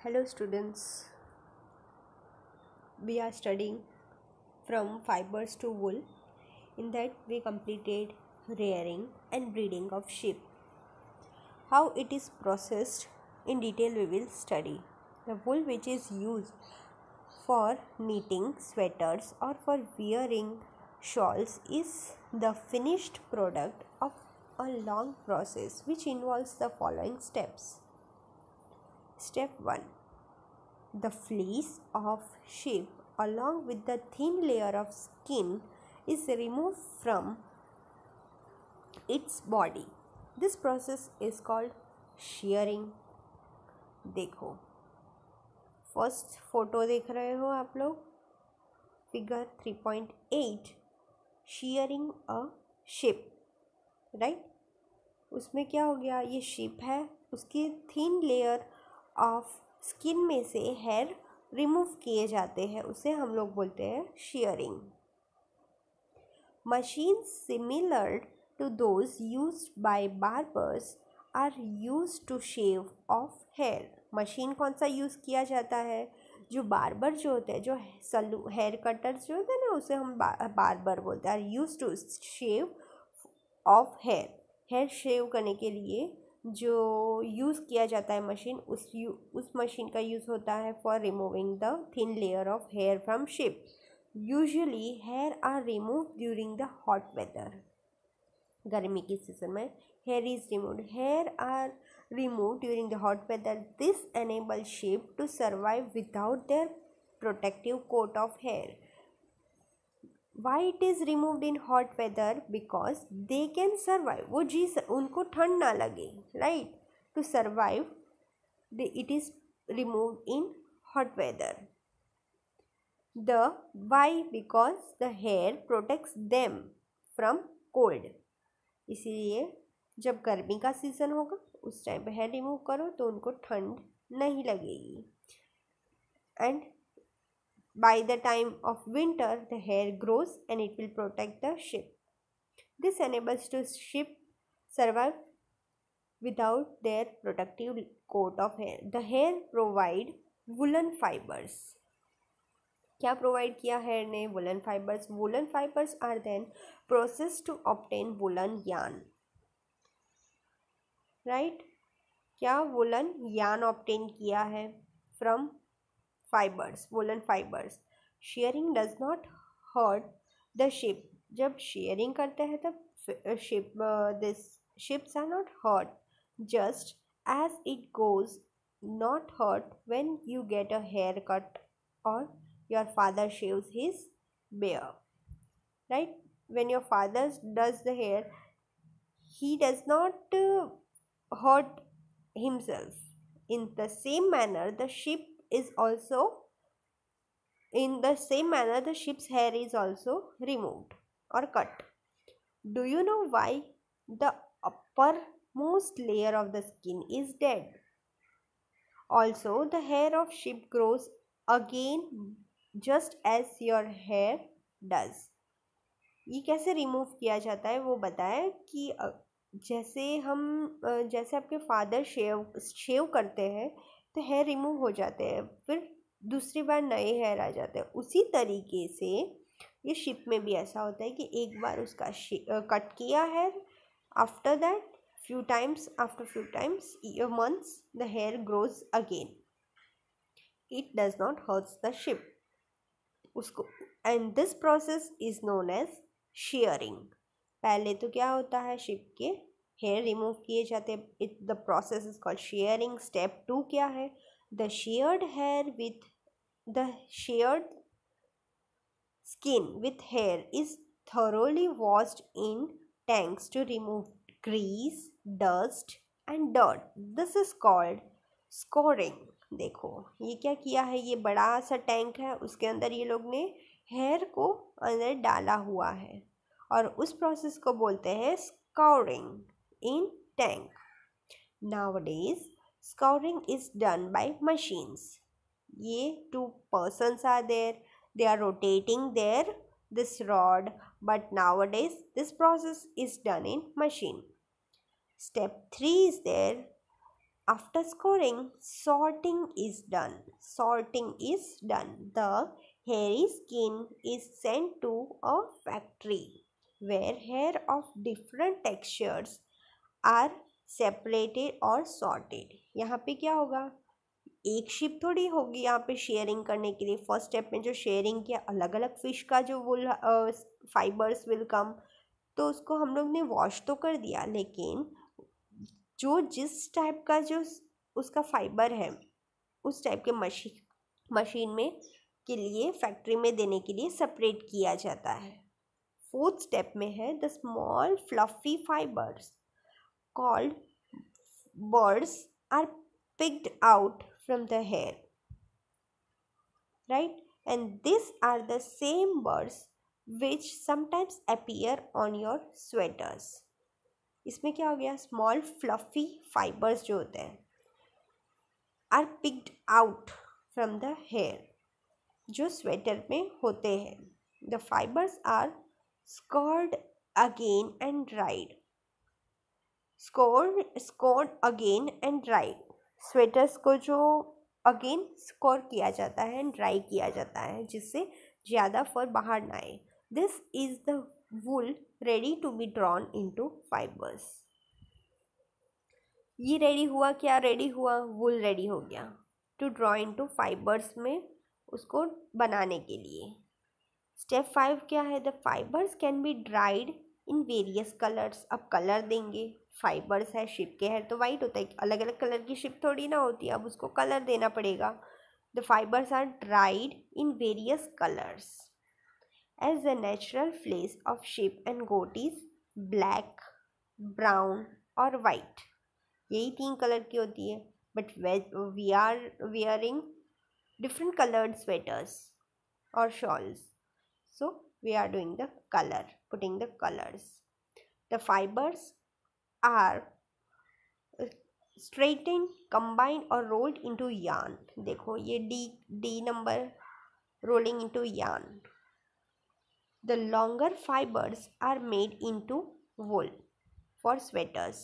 Hello students, we are studying from fibers to wool. In that we completed rearing and breeding of sheep. How it is processed in detail we will study. The wool which is used for knitting sweaters or for wearing shawls is the finished product of a long process which involves the following steps. Step 1. The fleece of sheep along with the thin layer of skin is removed from its body. This process is called shearing. देखो first photo देख रहे हो आप लोग, figure 3.8 shearing a sheep, right. उसमें क्या हो गया, ये sheep है, उसकी थिन लेयर ऑफ स्किन में से हेयर रिमूव किए जाते हैं, उसे हम लोग बोलते हैं shearing. Machines similar to those used by barbers are used to shave off hair. Machine कौन सा यूज़ किया जाता है? जो बार्बर जो होते हैं, जो हेयर कटर्स जो होते हैं ना, उसे हम बार्बर बोलते हैं. Are used to shave off hair shave करने के लिए जो यूज़ किया जाता है मशीन, उस मशीन का यूज़ होता है for removing the thin layer of hair from sheep. Usually hair are remove during the hot weather. गर्मी की सीजन में hair is removed. Hair are removed during the hot weather. This enables sheep to survive without their protective coat of hair. Why it is removed in hot weather? Because they can survive. वो चीज़ उनको ठंड ना लगे, right? To survive, it is removed in hot weather. Why? Because the hair protects them from cold. इसीलिए जब गर्मी का season होगा उस टाइम पे हेयर रिमूव करो तो उनको ठंड नहीं लगेगी. And by the time of winter the hair grows and it will protect the sheep. This enables to sheep survive without their protective coat of hair. The hair provide woollen fibres. क्या provide किया hair ने? Woollen fibres. Woollen fibres are then process to obtain woollen yarn, right. क्या woollen yarn obtain किया है from fibres, woollen fibres. Shearing does not hurt the sheep. जब sharing करते हैं तब sheeps are not hurt, just as it goes not hurt when you get a haircut or your father shaves his beard, right? When your father does the hair, he does not hurt himself. In the same manner the sheep's hair is also removed or cut. Do you know why the uppermost layer of the skin is dead? Also the hair of sheep grows again just as your hair does. ये कैसे remove किया जाता है वो बताया कि जैसे आपके फादर शेव करते हैं तो हेयर रिमूव हो जाते हैं, फिर दूसरी बार नए हेयर आ जाते हैं. उसी तरीके से ये शिप में भी ऐसा होता है कि एक बार उसका कट किया hair, after that after few times months the hair grows again. It does not hurt the sheep उसको. And this process is known as shearing. पहले तो क्या होता है, शिप के हेयर रिमूव किए जाते हैं. The process is called shearing. Step 2 क्या है? The sheared hair with the sheared skin with hair is thoroughly washed in tanks to remove grease, dust and dirt. This is called scouring. देखो ये क्या किया है, ये बड़ा सा टैंक है, उसके अंदर ये लोग ने हेयर को अंदर डाला हुआ है और उस प्रोसेस को बोलते हैं scouring in tank. Nowadays scouring is done by machines. ये 2 persons are there, they are rotating this rod, but nowadays this process is done in machine. Step 3 is there. After scoring, sorting is done. Sorting is done. The hairy skin is sent to a factory where hair of different textures are separated और sorted. यहाँ पे क्या होगा, एक ship थोड़ी होगी यहाँ पे शेयरिंग करने के लिए. फर्स्ट स्टेप में जो शेयरिंग किया, अलग अलग फिश का जो वुल फाइबर्स विल कम, तो उसको हम लोग ने वॉश तो कर दिया, लेकिन जो जिस टाइप का जो उसका फाइबर है उस टाइप के मशीन में के लिए फैक्ट्री में देने के लिए सेपरेट किया जाता है. फोर्थ स्टेप में है the small fluffy fibres called birds are picked out from the hair, right? And these are the same birds which sometimes appear on your sweaters. इसमें क्या हो गया, स्मॉल फ्लफी फाइबर्स जो होते हैं are picked out from the hair, जो sweater में होते हैं. The fibres are scoured again and dried. Scoured again and dried. Sweaters को जो अगेन स्कोर किया जाता है एंड ड्राई किया जाता है, जिससे ज़्यादा फर बाहर ना आए. This is the wool ready to be drawn into fibres. ये रेडी हुआ, क्या रेडी हुआ, वुल रेडी हो गया टू ड्रॉ इनटू फाइबर्स में उसको बनाने के लिए. स्टेप 5 क्या है, the fibres can be dried in various colours. अब कलर देंगे, फाइबर्स है, शिप के हेयर तो वाइट होता है, अलग अलग कलर की शिप थोड़ी ना होती है, अब उसको कलर देना पड़ेगा. The fibres are dried in various colours as the natural fleece of sheep and goat is black, brown और वाइट. यही 3 कलर की होती है, but we are wearing different coloured sweaters और shawls, so we are doing the color, putting the colors. The fibers are straightened, combined or rolled into yarn. देखो ये D number rolling into yarn. The longer fibers are made into wool for sweaters.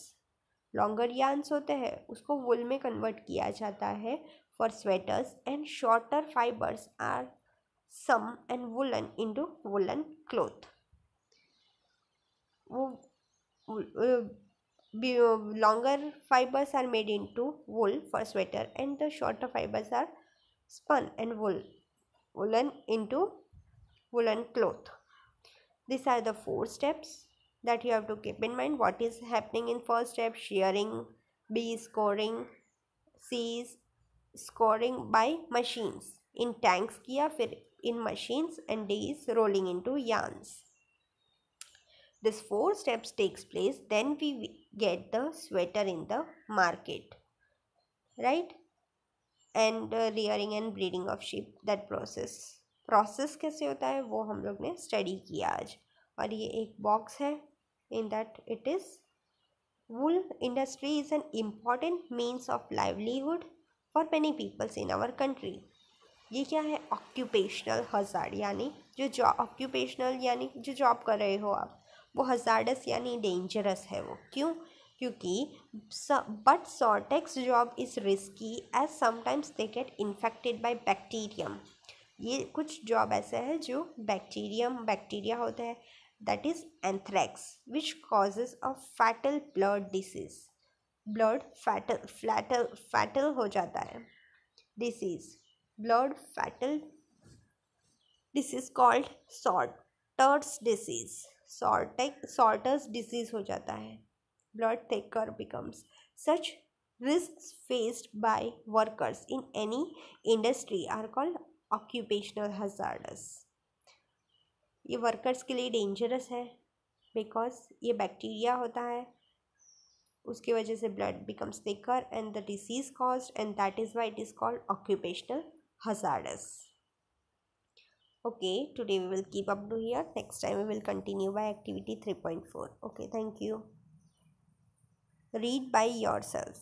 Longer yarns होते हैं, उसको wool में convert किया जाता है for sweaters, and shorter fibers are some and woolen into woolen cloth. Longer fibers are made into wool for sweater, and the shorter fibers are spun and woolen into woolen cloth. These are the 4 steps that you have to keep in mind. What is happening in first step? Shearing, B scoring, C is scoring by machines. In tanks किया, फिर in machines, and D is rolling into yarns. This 4 steps takes place, then we get the sweater in the market, right? And rearing and breeding of sheep, that process कैसे होता है वो हम लोग ने study किया आज. और ये एक बॉक्स है, in that it is wool industry is an important means of livelihood for many peoples in our country. ये क्या है, ऑक्यूपेशनल हज़ार्ड, यानी जो ऑक्यूपेशनल यानी जो जॉब कर रहे हो आप, वो हज़ार्डस यानी डेंजरस है. वो क्यों, क्योंकि but sorter's job is risky as sometimes they get infected by bacterium. ये कुछ जॉब ऐसा है जो बैक्टीरिया होता है, that is anthrax, which causes a fatal blood disease. Blood fatal हो जाता है disease, blood fatal disease called Sorter's disease. Sorter's disease हो जाता है, blood thicker becomes. Such risks faced by workers in any industry are called occupational hazards. ये workers के लिए dangerous है बिकॉज ये बैक्टीरिया होता है, उसकी वजह से blood becomes thicker and the disease caused, and that is why it is called occupational hazardous. Okay, today we will keep up to here. Next time we will continue by activity 3.4. Okay, thank you. Read by yourself.